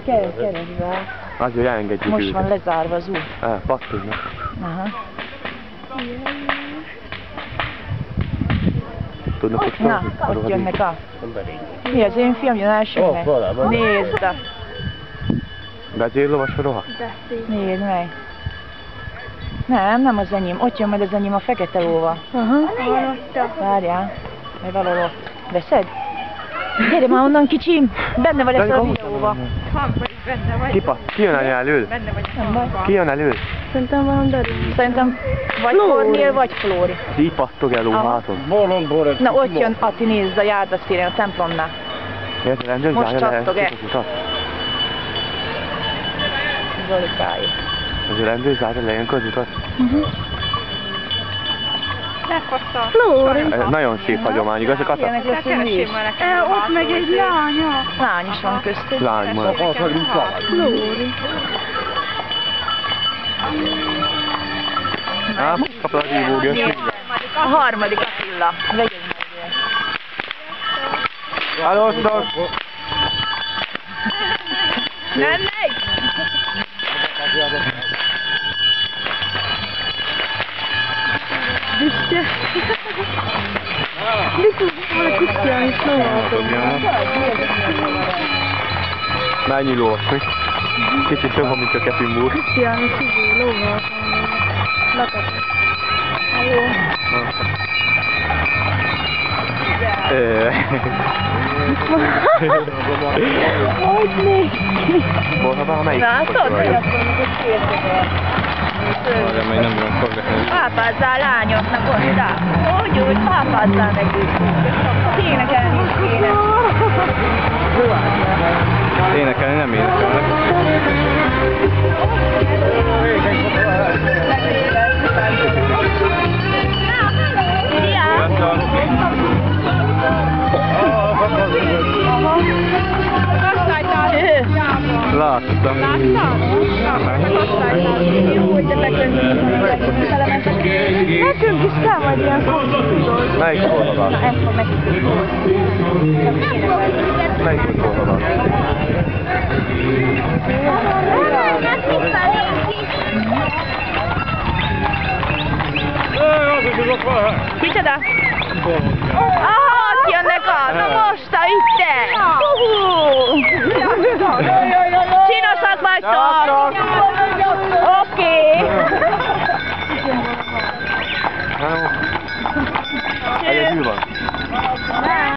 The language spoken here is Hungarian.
Keresd be. Azért elengedjük Most őket. van lezárva az út. Pattognak. Aha. Tudnak, hogy Na, ott jönnek a... Mi az én fiam jön elsőnek? Nézd! Vezérlovas roha? Nézd meg! Nem az enyém. Ott jön majd az enyém a fekete óva. Aha. Várjál. Vagy valahol ott. Veszed? Gyere már onnan, kicsim! Benne vagy ezt a videóba. Ki jön elől? Nem baj. Ki jön elől? Szerintem van belül. Szerintem vagy Kornél, vagy Flóri. Így pattog el háton. Na ott jön Ati, nézd a járdaszélén, a templomnál. Miért rendőr Most zárja le csattog-e? ezt az utat? Zolikáé. Azért rendőr zárja le ilyenkor az utat? Lóri. Ez nagyon szép hagyomány, igaz, Kata? Ilyenek leszünk mi is. Ott meg egy lánya. Lány is van köztük. Lány majd. Lóri. Á, most kapod a hívógést. A harmadik Attila. Vegyed meg. Hallóztok! Nem megy! Büszke. Viszont van Krisztián is Mennyi lóvas, mi? Kicsit több, mint a Kepimúr. Krisztián is lóval. Lakat. Halló. Hogy néz ki? Volna melyik? Látod? Arra még nem jön fogni. Pápázzál lányoknak hozzá. Hogy úgy pápázzál nekünk. Énekelni is kéne. Énekelni nem énekelnek. Láttam. Nekünk is kell majd ilyen fogszítól. Melyik szólna? Na, ezt fog nekik is Melyik szólna? Kicsoda? Aha, ott jönnek a... Na